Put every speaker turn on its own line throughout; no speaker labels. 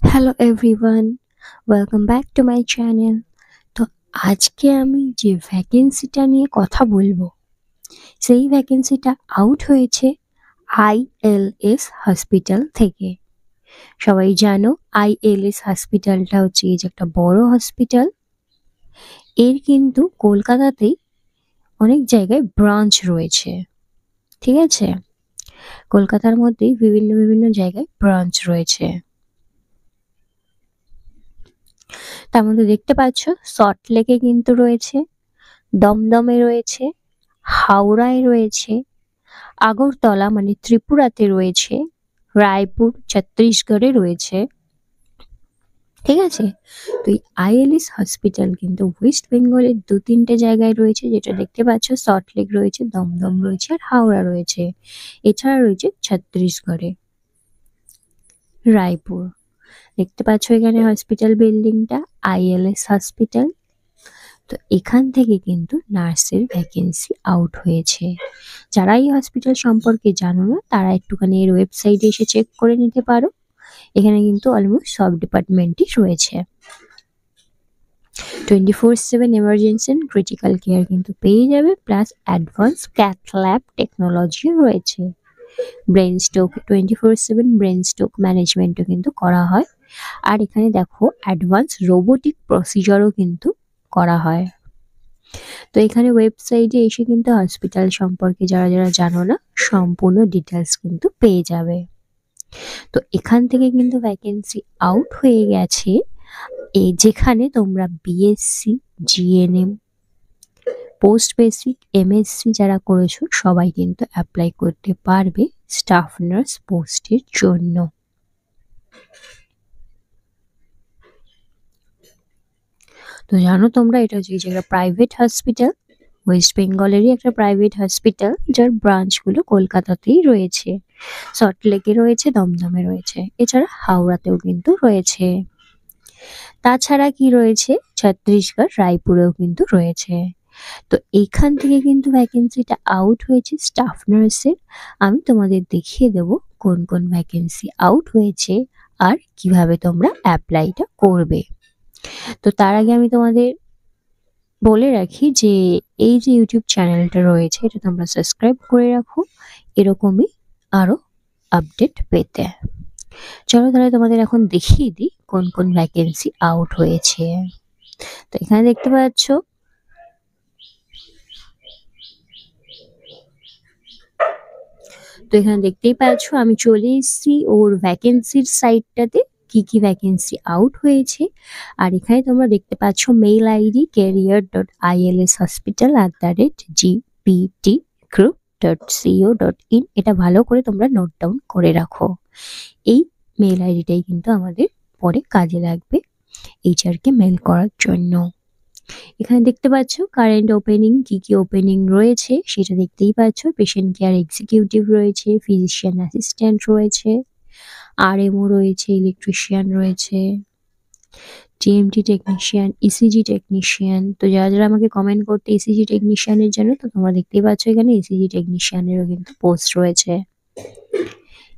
Hello everyone, welcome back to my channel. তো আজকে আমি যে ভ্যাকেন্সিটা নিয়ে কথা বলবো, সেই ভ্যাকেন্সিটা আউট হয়েছে আইএলএস হসপিটাল থেকে। সবাই জানো আইএলএস হসপিটালটা হচ্ছে এই যে একটা বড় হসপিটাল। এর কিন্তু কলকাতাতেই অনেক জায়গায় ব্রাঞ্চ রয়েছে, ঠিক আছে? কলকাতার মধ্যেই বিভিন্ন বিভিন্ন জায়গায় ব্রাঞ্চ রয়েছে। তার মধ্যে দেখতে পাচ্ছ সল্টলেকে কিন্তু রয়েছে, দমদমে রয়েছে, হাওড়ায় রয়েছে, আগরতলা মানে ত্রিপুরাতে রয়েছে, রায়পুর ছত্তিশগড়ে রয়েছে, ঠিক আছে? তো এই আইএলএস হসপিটাল কিন্তু ওয়েস্ট বেঙ্গলের দু তিনটে জায়গায় রয়েছে, যেটা দেখতে পাচ্ছ সল্টলেক রয়েছে, দমদম রয়েছে আর হাওড়া রয়েছে। এছাড়া রয়েছে ছত্তিশগড়ে রায়পুর। দেখতে পাচ্ছ এখানে হসপিটাল বিল্ডিংটা আইএলএস হসপিটাল। তো এখান থেকে কিন্তু নার্সের ভ্যাকেন্সি আউট হয়েছে। যারা এই হসপিটাল সম্পর্কে জানো না তারা একটুখানি এর ওয়েবসাইটে এসে চেক করে নিতে পারো। এখানে কিন্তু অলমোস্ট সব ডিপার্টমেন্টই রয়েছে। 24/7 এমার্জেন্সি অ্যান্ড ক্রিটিক্যাল কেয়ার কিন্তু পেয়ে যাবে, প্লাস অ্যাডভান্স ক্যাথ ল্যাব টেকনোলজিও রয়েছে। ব্রেন স্ট্রোক 24/7 ব্রেন স্ট্রোক ম্যানেজমেন্টও কিন্তু করা হয়। আর এখানে দেখো অ্যাডভান্স রোবোটিক প্রসিজারও কিন্তু করা হয়। তো এখানে ওয়েবসাইটে এসে কিন্তু হসপিটাল সম্পর্কে যারা যারা জানো না সম্পূর্ণ ডিটেলস কিন্তু পেয়ে যাবে। তো এখান থেকে কিন্তু ভ্যাকেন্সি আউট হয়ে গেছে, যেখানে তোমরা BSc, GNM, post basic, MSc যারা করেছো সবাই কিন্তু অ্যাপ্লাই করতে পারবে স্টাফ নার্স পোস্টের জন্য। তো জানো তোমরা এটা হচ্ছে যে একটা প্রাইভেট হসপিটাল, ওয়েস্ট বেঙ্গলেরই একটা প্রাইভেট হসপিটাল, যার ব্রাঞ্চগুলো কলকাতাতেই রয়েছে, সল্টলেকে রয়েছে, দমদমে রয়েছে, এছাড়া হাওড়াতেও কিন্তু রয়েছে। তাছাড়া কি রয়েছে, ছত্তিশগড় রায়পুরেও কিন্তু রয়েছে। তো এইখান থেকে কিন্তু ভ্যাকেন্সিটা আউট হয়েছে স্টাফ নার্সের। আমি তোমাদের দেখিয়ে দেব কোন কোন ভ্যাকেন্সি আউট হয়েছে আর কিভাবে তোমরা অ্যাপ্লাইটা করবে। তো তার আগে আমি তোমাদের বলে রাখি যে এই যে ইউটিউব চ্যানেলটা রয়েছে এটা তোমরা সাবস্ক্রাইব করে রাখো এরকমই আরো আপডেট পেতে। চলো তাহলে তোমাদের এখন দেখিয়ে দিই কোন কোন ভ্যাকেন্সি আউট হয়েছে। তো এখানে দেখতে পাচ্ছ তো এখানে দেখতেই পাচ্ছ আমি চলে এসেছি ওর ভ্যাকেন্সির সাইটটাতে, কি কি ভ্যাকেন্সি আউট হয়েছে। আর এখানে তোমরা দেখতে পাচ্ছ মেইল আইডি career.ilshospital@gptgroup.co.in। এটা ভালো করে তোমরা নোট ডাউন করে রাখো। এই মেইল আইডিটাই কিন্তু আমাদের পরে কাজে লাগবে এইচআর কে মেল করার জন্য। এখানে দেখতে পাচ্ছ কারেন্ট ওপেনিং, কি কি ওপেনিং রয়েছে সেটা দেখতেই পাচ্ছ। পেশেন্ট কেয়ার এক্সিকিউটিভ রয়েছে, ফিজিশিয়ান অ্যাসিস্ট্যান্ট রয়েছে, আরএমও রয়েছে, ইলেকট্রিশিয়ান রয়েছে, টিএমটি টেকনিশিয়ান, ইসিজি টেকনিশিয়ান। তো যারা যারা আমাকে কমেন্ট করতে ইসিজি টেকনিশিয়ানের জন্য, তো তোমরা দেখতেই পাচ্ছ এখানে ইসিজি টেকনিশিয়ানেরও কিন্তু পোস্ট রয়েছে।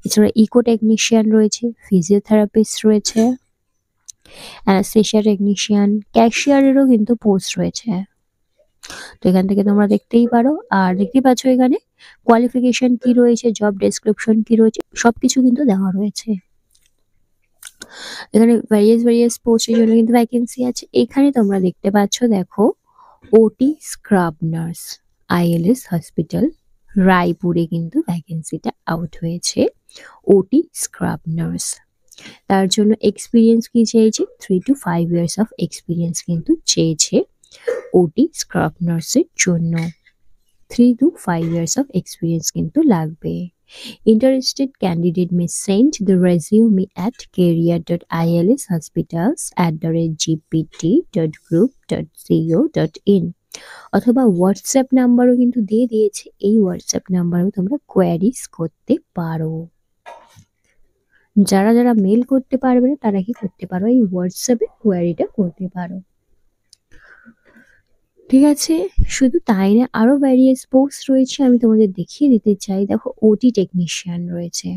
এছাড়া ইকো টেকনিশিয়ান রয়েছে, ফিজিওথেরাপিস্ট রয়েছে, অ্যানাস্থেশিয়া টেকনিশিয়ান, ক্যাশিয়ারেরও কিন্তু পোস্ট রয়েছে। তো এখান থেকে তোমরা দেখতেই পারো। আর দেখতেই পাচ্ছ এখানে কোয়ালিফিকেশন কি রয়েছে, জব ডেসক্রিপশন কি রয়েছে, সবকিছু কিন্তু দেওয়া রয়েছে। এখানে ভ্যারিয়াস পোস্টের জন্য কিন্তু ভ্যাকেন্সি আছে। এখানে তোমরা দেখতে পাচ্ছ, দেখো ওটি স্ক্রাব নার্স, আইএলএস হসপিটাল রায়পুরে কিন্তু ভ্যাকেন্সিটা আউট হয়েছে। ওটি স্ক্রাব নার্স, তার জন্য এক্সপিরিয়েন্স কি চেয়েছে, 3 to 5 ইয়ার্স অফ এক্সপিরিয়েন্স কিন্তু চেয়েছে ওটি স্ক্রাব নার্সের জন্য। 3 to 5 years of experience কিন্তু লাগবে। Interested candidate may send the resume at career.ilshospitals@gpt.group.co.in অথবা হোয়াটসঅ্যাপ নাম্বারও কিন্তু দিয়ে দিয়েছে। এই হোয়াটসঅ্যাপ নাম্বারেও তোমরা কোয়ারিজ করতে পারো। যারা যারা মেল করতে পারবে না তারা কি করতে পারো, এই হোয়াটসঅ্যাপে কোয়ারিটা করতে পারো, ঠিক আছে? শুধু তাই না, আরো ভ্যারিয়াস পোস্ট রয়েছে, আমি তোমাদের দেখিয়ে দিতে চাই। দেখো ওটি টেকনিশিয়ান রয়েছে,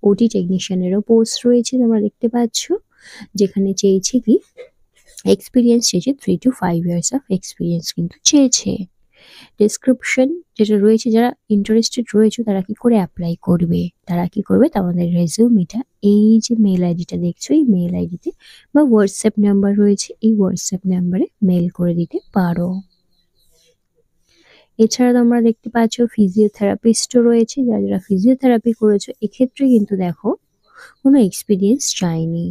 ওটি টেকনিশিয়ানেরও পোস্ট রয়েছে, তোমরা দেখতে পাচ্ছ। যেখানে চেয়েছে কি এক্সপিরিয়েন্স চেয়েছে 3 to 5 ইয়ার্স অফ এক্সপিরিয়েন্স কিন্তু চেয়েছে। ডেসক্রিপশন যেটা রয়েছে, যারা ইন্টারেস্টেড রয়েছে তারা কি করে অ্যাপ্লাই করবে, তারা কি করবে তোমাদের রেজিউমিটা এই যে মেল আইডিটা দেখছো এই মেল আইডিতে বা হোয়াটসঅ্যাপ নাম্বার রয়েছে এই হোয়াটসঅ্যাপ নাম্বারে মেল করে দিতে পারো। এছাড়া তোমরা দেখতে পাচ্ছ ফিজিওথেরাপিস্টও রয়েছে, যারা যারা ফিজিওথেরাপি করেছো এক্ষেত্রে কিন্তু দেখো কোনো এক্সপিরিয়েন্স চাইনি,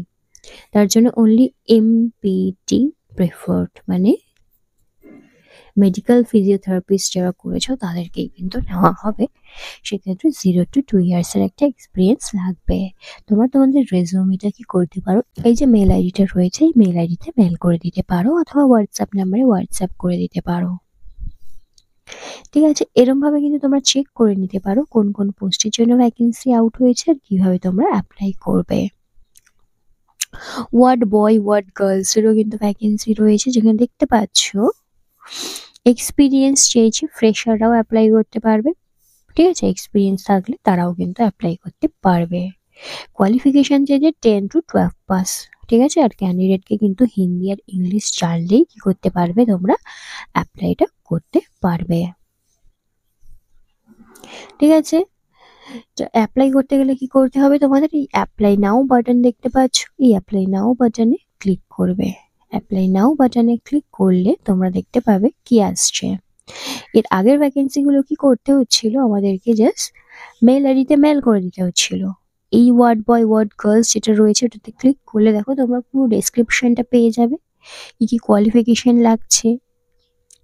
তার জন্য অনলি এমপিটি প্রেফার্ড, মানে মেডিকেল ফিজিওথেরাপিস্ট যারা করেছো তাদেরকেই কিন্তু নেওয়া হবে। সেক্ষেত্রে 0 to 2 ইয়ার্সের একটা এক্সপিরিয়েন্স লাগবে। তোমরা তোমাদের রেজিউমিটা কি করতে পারো, এই যে মেল আইডিটা রয়েছে এই মেল আইডিতে মেল করে দিতে পারো অথবা হোয়াটসঅ্যাপ নাম্বারে হোয়াটসঅ্যাপ করে দিতে পারো। ঠিক আছে, এরম ভাবে কিন্তু তোমরা চেক করে নিতে পারো কোন কোন পোস্টের জন্য ভ্যাকেন্সি আউট হয়েছে আর কিভাবে তোমরা অ্যাপ্লাই করবে। ওয়ার্ড বয় ওয়ার্ড গার্লসেরও কিন্তু ভ্যাকেন্সি রয়েছে, যেখানে দেখতে পাচ্ছ এক্সপিরিয়েন্স চেয়েছে, ফ্রেশাররাও অ্যাপ্লাই করতে পারবে। ঠিক আছে, এক্সপিরিয়েন্স থাকলে তারাও কিন্তু অ্যাপ্লাই করতে পারবে। কোয়ালিফিকেশন চেয়েছে 10 to 12 পাস। ঠিক আছে, আর ক্যান্ডিডেটকে কিন্তু হিন্দি আর ইংলিশ জানলেই কি করতে পারবে তোমরা অ্যাপ্লাইটা করতে পারবে। ঠিক আছে, তো অ্যাপ্লাই করতে গেলে কি করতে হবে, তোমাদের এই অ্যাপ্লাই নাও বাটন দেখতে পাচ্ছ, এই অ্যাপ্লাই নাও বাটনে ক্লিক করবে। অ্যাপ্লাই নাও বাটনে ক্লিক করলে তোমরা দেখতে পাবে কি আসছে। এর আগের ভ্যাকেন্সিগুলো কি করতে হচ্ছিল, আমাদেরকে জাস্ট মেল আইডিতে মেল করে দিতে হচ্ছিল। এই ওয়ার্ড বয় ওয়ার্ড গার্লস যেটা রয়েছে ওটাতে ক্লিক করলে দেখো তোমরা পুরো ডেসক্রিপশনটা পেয়ে যাবে, কি কি কোয়ালিফিকেশন লাগছে,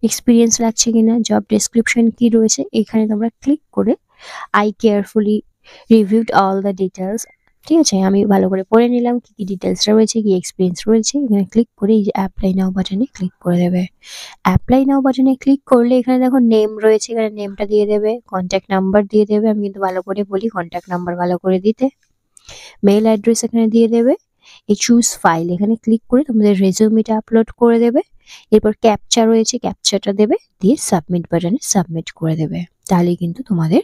এক্সপিরিয়েন্স লাগছে কিনা, জব ডেসক্রিপশন কি রয়েছে, এখানে তোমরা ক্লিক করে I carefully reviewed all the details। ঠিক আছে, আমি ভালো করে পড়ে নিলাম কি কি ডিটেলস রয়েছে, কি এক্সপিরিয়েন্স রয়েছে। এখানে ক্লিক করে এই যে অ্যাপ্লাই নাও বাটনে ক্লিক করে দেবে। অ্যাপ্লাই নাও বাটনে ক্লিক করলে এখানে দেখো নেম রয়েছে, এখানে নেমটা দিয়ে দেবে, কন্ট্যাক্ট নাম্বার দিয়ে দেবে, আমি কিন্তু ভালো করে বলি কন্ট্যাক্ট নাম্বার ভালো করে দিতে। মেল অ্যাড্রেস এখানে দিয়ে দেবে। এই চুজ ফাইল এখানে ক্লিক করে তোমাদের রেজিউমিটা আপলোড করে দেবে। এরপর ক্যাপচা রয়েছে, ক্যাপচাটা দেবে, দিয়ে সাবমিট বাটনে সাবমিট করে দেবে। তাহলে কিন্তু তোমাদের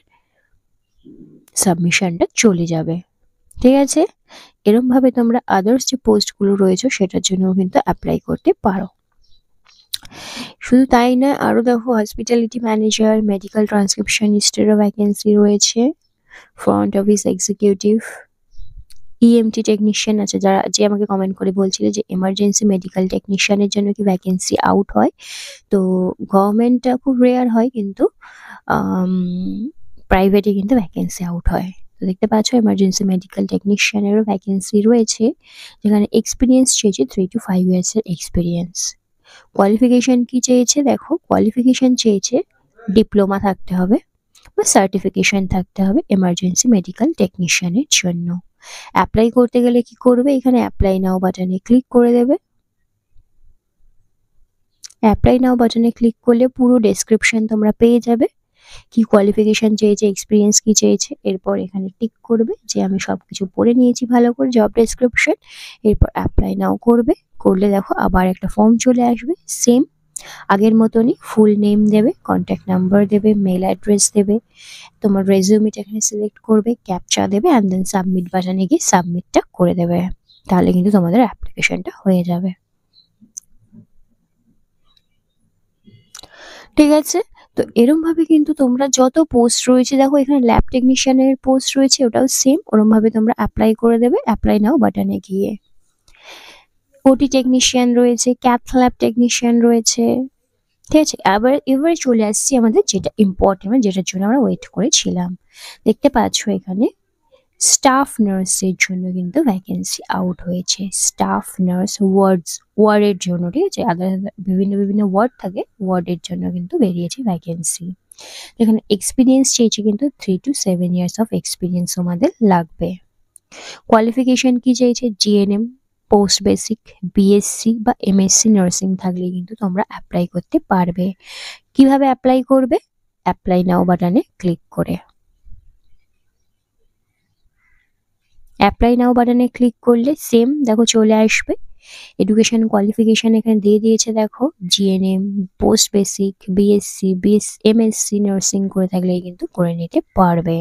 সাবমিশনটা চলে যাবে। ঠিক আছে, এরম ভাবে তোমরা আদার্স যে পোস্টগুলো রয়েছে সেটার জন্য কিন্তু অ্যাপ্লাই করতে পারো। শুধু তাই নয়, আরও দেখো হসপিটালিটি ম্যানেজার, মেডিকেল ট্রান্সক্রিপশনিস্টেরও ভ্যাকেন্সি রয়েছে, front office executive, EMT technician আছে, যারা যে আমাকে কমেন্ট করে বলছিল যে এমার্জেন্সি মেডিকেল টেকনিশিয়ানের জন্য কি ভ্যাকেন্সি আউট হয়। তো গভর্নমেন্টটা খুব রেয়ার হয়, কিন্তু প্রাইভেটে কিন্তু ভ্যাকেন্সি আউট হয়। তো দেখতে পাচ্ছ এমার্জেন্সি মেডিকেল টেকনিশিয়ানেরও ভ্যাকেন্সি রয়েছে, যেখানে এক্সপিরিয়েন্স চেয়েছে 3 to 5 ইয়ার্সের এক্সপিরিয়েন্স। কোয়ালিফিকেশন কি চেয়েছে, দেখো কোয়ালিফিকেশন চেয়েছে ডিপ্লোমা থাকতে হবে বা সার্টিফিকেশন থাকতে হবে এমার্জেন্সি মেডিকেল টেকনিশিয়ানের জন্য। অ্যাপ্লাই করতে গেলে কি করবে, এখানে অ্যাপ্লাই নাও বাটনে ক্লিক করে দেবে। অ্যাপ্লাই নাও বাটনে ক্লিক করলে পুরো ডেসক্রিপশন তোমরা পেয়ে যাবে, কি কোয়ালিফিকেশন চেয়েছে, এক্সপিরিয়েন্স কি চেয়েছে। এরপর এখানে টিক করবে যে আমি সবকিছু পড়ে নিয়েছি ভালো করে জব ডেসক্রিপশন। এরপর অ্যাপ্লাই নাও করবে, করলে দেখো আবার একটা ফর্ম চলে আসবে, সেম আগের মতনই ফুল নেম দেবে, কন্ট্যাক্ট নাম্বার দেবে, মেল অ্যাড্রেস দেবে, তোমার রেজিউমিটা এখানে সিলেক্ট করবে, ক্যাপচা দেবে অ্যান্ড দেন সাবমিট বাটনে গিয়ে সাবমিটটা করে দেবে। তাহলে কিন্তু তোমাদের অ্যাপ্লিকেশনটা হয়ে যাবে। ঠিক আছে, তো এরম ভাবে কিন্তু তোমরা যত পোস্ট রয়েছে, দেখো এখানে ল্যাব টেকনিশিয়ানের পোস্ট রয়েছে, ওটাও সেম ওরম ভাবে তোমরা অ্যাপ্লাই করে দেবে অ্যাপ্লাই নাও বাটনে গিয়ে। ওটি টেকনিশিয়ান রয়েছে, ক্যাথ ল্যাব টেকনিশিয়ান রয়েছে। ঠিক আছে, এবারে চলে আসছি আমাদের যেটা ইম্পর্টেন্ট, মানে যেটার জন্য আমরা ওয়েট করেছিলাম। দেখতে পাচ্ছ এখানে স্টাফ নার্সের জন্য কিন্তু ভ্যাকেন্সি আউট হয়েছে। স্টাফ নার্স ওয়ার্ডের জন্য, ঠিক আছে, বিভিন্ন বিভিন্ন ওয়ার্ড থাকে, ওয়ার্ডের জন্য কিন্তু বেরিয়েছে ভ্যাকেন্সি। এখানে এক্সপিরিয়েন্স চেয়েছে কিন্তু 3 to 7 ইয়ার্স অফ এক্সপিরিয়েন্স আমাদের লাগবে। কোয়ালিফিকেশন কি চেয়েছে, জিএনএম, পোস্ট বেসিক, বিএসসি বা এমএসসি নার্সিং থাকলে কিন্তু তোমরা অ্যাপ্লাই করতে পারবে। কিভাবে অ্যাপ্লাই করবে, অ্যাপ্লাই নাও বাটনে ক্লিক করে। অ্যাপ্লাই নাও বাটনে ক্লিক করলে সেম দেখো চলে আসবে। এডুকেশন কোয়ালিফিকেশন এখানে দিয়ে দিয়েছে, দেখো GNM, post basic, BSc, MSc nursing করে থাকলে কিন্তু করে নিতে পারবে।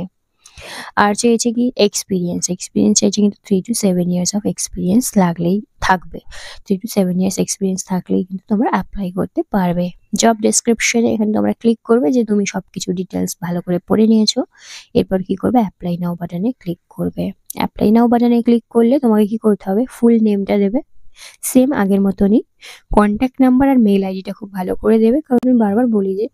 আর চেয়েছে কি এক্সপিরিয়েন্স, এক্সপিরিয়েন্স চেয়েছে কিন্তু 3 to 7 ইয়ার্স অফ এক্সপিরিয়েন্স লাগলেই থাকবে। 3 to 7 ইয়ার্স এক্সপিরিয়েন্স থাকলেই কিন্তু তোমরা অ্যাপ্লাই করতে পারবে। জব ডেসক্রিপশনে এখানে তোমরা ক্লিক করবে যে তুমি সবকিছু ডিটেলস ভালো করে পড়ে নিয়েছো। এরপর কি করবে, অ্যাপ্লাই নাও বাটনে ক্লিক করবে। অ্যাপ্লাই নাও বাটনে ক্লিক করলে তোমাকে কি করতে হবে, ফুল নেমটা দেবে সেম আগের মতনই। কন্ট্যাক্ট নাম্বার আর মেল আইডিটা খুব ভালো করে দেবে, কারণ আমি বারবার বলি যে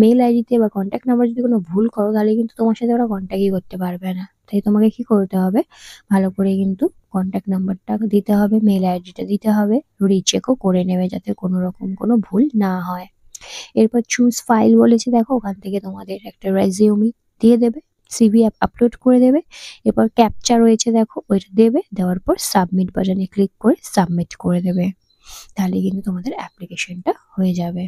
মেল আইডিতে বা কন্ট্যাক্ট নাম্বার যদি কোনো ভুল করো তাহলে কিন্তু তোমার সাথে ওরা কন্ট্যাক্টই করতে পারবে না। তাই তোমাকে কি করতে হবে, ভালো করে কিন্তু কন্ট্যাক্ট নাম্বারটা দিতে হবে, মেল আইডিটা দিতে হবে, রিচেকও করে নেবে যাতে কোনো রকম কোনো ভুল না হয়। এরপর চুজ ফাইল বলেছে, দেখো ওখান থেকে তোমাদের একটা রেজিউমি দিয়ে দেবে, সিভি আপলোড করে দেবে। এরপর ক্যাপচা রয়েছে দেখো, ওইটা দেবে, দেওয়ার পর সাবমিট বাটনে ক্লিক করে সাবমিট করে দেবে। তাহলে কিন্তু তোমাদের অ্যাপ্লিকেশনটা হয়ে যাবে।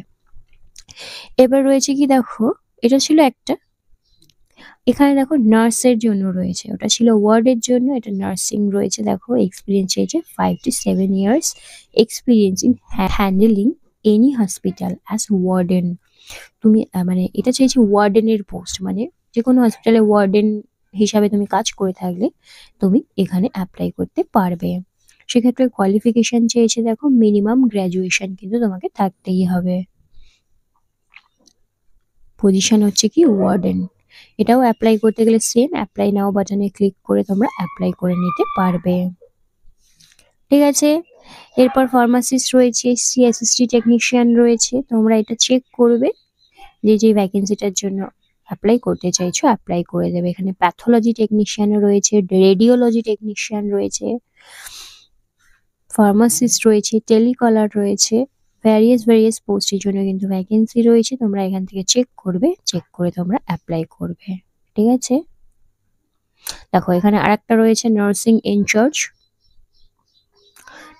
এবার রয়েছে কি দেখো, এটা ছিল একটা, এখানে দেখো নার্সের জন্য রয়েছে, ওটা ছিল ওয়ার্ডের জন্য, এটা নার্সিং রয়েছে। দেখো এক্সপিরিয়েন্স চেয়েছে 5 to 7 years experience in handling any hospital as warden. তুমি মানে এটা চেয়েছি ওয়ার্ডেনের পোস্ট, মানে যে কোনো হসপিটালে ওয়ার্ডেন হিসাবে তুমি কাজ করে থাকলে তুমি এখানে অ্যাপ্লাই করতে পারবে। সেক্ষেত্রে কোয়ালিফিকেশন চেয়েছে দেখো মিনিমাম গ্র্যাজুয়েশন কিন্তু তোমাকে থাকতেই হবে। পজিশন হচ্ছে কি ওয়ার্ডেন। এটাও অ্যাপ্লাই করতে গেলে সেম অ্যাপ্লাই নাও বাটনে ক্লিক করে তোমরা অ্যাপ্লাই করে নিতে পারবে। ঠিক আছে, এরপর ফার্মাসিস্ট রয়েছে, সিএসএসটি টেকনিশিয়ান রয়েছে, তোমরা এটা চেক করবে যে ভ্যাকেন্সিটার জন্য অ্যাপ্লাই করতে চাইছো অ্যাপ্লাই করে দেবে। এখানে প্যাথোলজি টেকনিশিয়ানও রয়েছে, রেডিওলজি টেকনিশিয়ান রয়েছে, ফার্মাসিস্ট রয়েছে, টেলিকলার রয়েছে, ভ্যারিয়াস পোস্টের জন্য কিন্তু ভ্যাকেন্সি রয়েছে। তোমরা এখান থেকে চেক করবে, চেক করে তোমরা অ্যাপ্লাই করবে। ঠিক আছে, দেখো এখানে আরেকটা রয়েছে নার্সিং ইনচার্জ,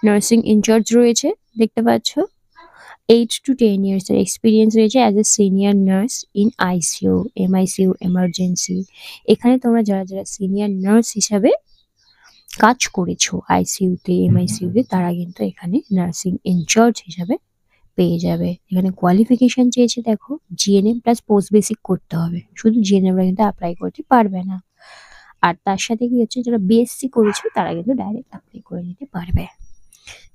নার্সিং ইনচার্জ রয়েছে দেখতে পাচ্ছ। 8 to 10 years এর এক্সপিরিয়েন্স রয়েছে as a senior nurse in ICU, MICU, emergency. এখানে তোমরা যারা যারা সিনিয়র নার্স হিসাবে কাজ করেছো আইসিইউতে, এমআইসিইউতে, তারা কিন্তু এখানে নার্সিং ইনচার্জ হিসাবে পেয়ে যাবে। এখানে কোয়ালিফিকেশন চেয়েছে দেখো জিএনএম প্লাস পোস্ট বেসিক করতে হবে, শুধু জিএনএমরা কিন্তু অ্যাপ্লাই করতে পারবে না। আর তার সাথে কি হচ্ছে, যারা বিএসসি করেছো তারা কিন্তু ডাইরেক্ট অ্যাপ্লাই করে নিতে পারবে।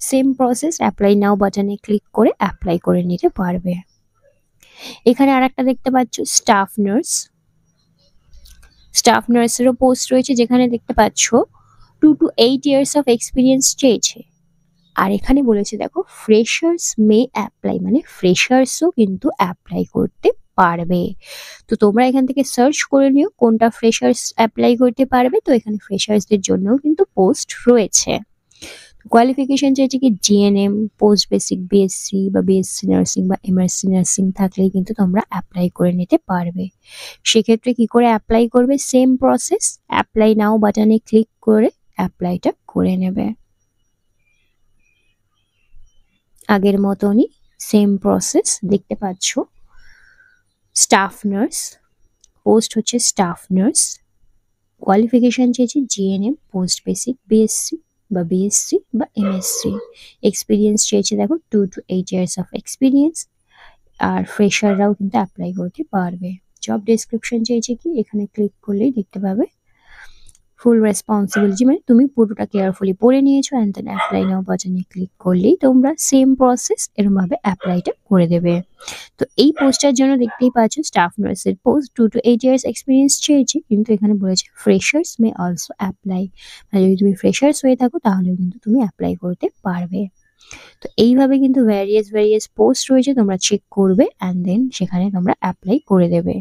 সেম প্রসেস, অ্যাপ্লাই নাও বাটনে ক্লিক করে অ্যাপ্লাই করে নিতে পারবে। এখানে আরেকটা দেখতে পাচ্ছ স্টাফ নার্স, স্টাফ নার্সেরও পোস্ট রয়েছে, যেখানে দেখতে পাচ্ছ 2 to 8 ইয়ার্স অফ এক্সপিরিয়েন্স চেয়েছে। আর এখানে বলেছে দেখো ফ্রেশার্স মে অ্যাপ্লাই, মানে ফ্রেশার্সও কিন্তু অ্যাপ্লাই করতে পারবে। তো তোমরা এখান থেকে সার্চ করে নিও কোনটা ফ্রেশার্স অ্যাপ্লাই করতে পারবে। তো এখানে ফ্রেশার্সদের জন্যও কিন্তু পোস্ট রয়েছে। কোয়ালিফিকেশন চাইছে কি জিএনএম, পোস্ট বেসিক, বিএসসি বা বিএসসি নার্সিং বা এমএসসি নার্সিং থাকলেই কিন্তু তোমরা অ্যাপ্লাই করে নিতে পারবে। সেক্ষেত্রে কি করে অ্যাপ্লাই করবে, সেম প্রসেস, অ্যাপ্লাই নাও বাটনে ক্লিক করে অ্যাপ্লাইটা করে নেবে। আগের মতনই সেম প্রসেস দেখতে পাচ্ছ। স্টাফ নার্স, পোস্ট হচ্ছে স্টাফ নার্স, কোয়ালিফিকেশন চেয়েছে জিএনএম, পোস্ট বেসিক, বিএসসি বা বিএসসি বা এমএসসি। এক্সপিরিয়েন্স চেয়েছে দেখো 2 to 8 ইয়ার্স অফ এক্সপিরিয়েন্স। আর ফ্রেশাররাও কিন্তু অ্যাপ্লাই করতে পারবে। জব ডেসক্রিপশন চেয়েছে কি, এখানে ক্লিক করলেই দেখতে পাবে ফুল রেসপন্সিবিলিটি, মানে তুমি পুরোটা কেয়ারফুলি পড়ে নিয়েছো। অ্যান্ড দেন অ্যাপ্লাই নাও বাটনে ক্লিক করলেই তোমরা সেম প্রসেস এরমভাবে অ্যাপ্লাইটা করে দেবে। তো এই পোস্টটার জন্য দেখতেই পাচ্ছ স্টাফ নার্সের পোস্ট, 2 to 8 ইয়ার্স এক্সপিরিয়েন্স চেয়েছে, কিন্তু এখানে বলেছে ফ্রেশার্স মে অলসো অ্যাপ্লাই, মানে যদি তুমি ফ্রেশার্স হয়ে থাকো তাহলেও কিন্তু তুমি অ্যাপ্লাই করতে পারবে। তো এইভাবে কিন্তু ভ্যারিয়াস পোস্ট রয়েছে, তোমরা চেক করবে অ্যান্ড দেন সেখানে তোমরা অ্যাপ্লাই করে দেবে।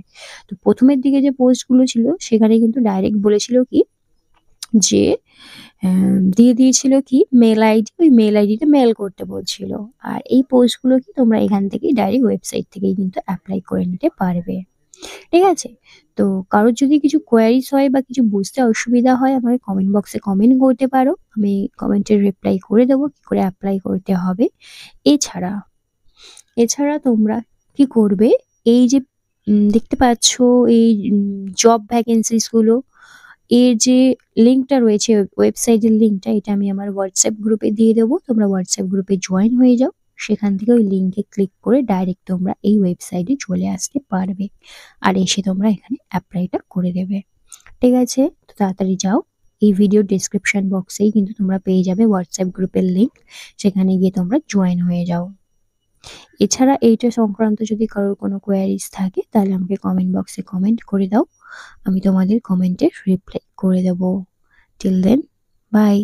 তো প্রথমের দিকে যে পোস্টগুলো ছিল সেখানে কিন্তু ডাইরেক্ট বলেছিল কি যে দিয়ে দিয়েছিল কি মেল আইডি, ওই মেল আইডিতে মেল করতে বলছিল। আর এই পোস্টগুলো কি তোমরা এখান থেকেই ডাইরেক্ট ওয়েবসাইট থেকেই কিন্তু অ্যাপ্লাই করে নিতে পারবে। ঠিক আছে, তো কারোর যদি কিছু কোয়ারিজ হয় বা কিছু বুঝতে অসুবিধা হয় আমাকে কমেন্ট বক্সে কমেন্ট করতে পারো, আমি কমেন্টের রিপ্লাই করে দেবো কি করে অ্যাপ্লাই করতে হবে। এছাড়া এছাড়া তোমরা কি করবে, এই যে দেখতে পাচ্ছ এই জব ভ্যাকেন্সিসগুলো, এর যে লিঙ্কটা রয়েছে ওয়েবসাইটের লিঙ্কটা, এটা আমি আমার হোয়াটসঅ্যাপ গ্রুপে দিয়ে দেবো। তোমরা হোয়াটসঅ্যাপ গ্রুপে জয়েন হয়ে যাও, সেখান থেকে ওই লিঙ্কে ক্লিক করে ডাইরেক্ট তোমরা এই ওয়েবসাইটে চলে আসতে পারবে। আর এসে তোমরা এখানে অ্যাপ্লাইটা করে দেবে। ঠিক আছে? তো তাড়াতাড়ি যাও। এই ভিডিও ডেসক্রিপশন বক্সেই কিন্তু তোমরা পেয়ে যাবে হোয়াটসঅ্যাপ গ্রুপের লিংক। সেখানে গিয়ে তোমরা জয়েন হয়ে যাও। এছাড়া এইটা সংক্রান্ত যদি কারোর কোনো কোয়ারিজ থাকে তাহলে আমাকে কমেন্ট বক্সে কমেন্ট করে দাও। আমি তোমাদের কমেন্টের রিপ্লাই করে দেবো। Till then, by.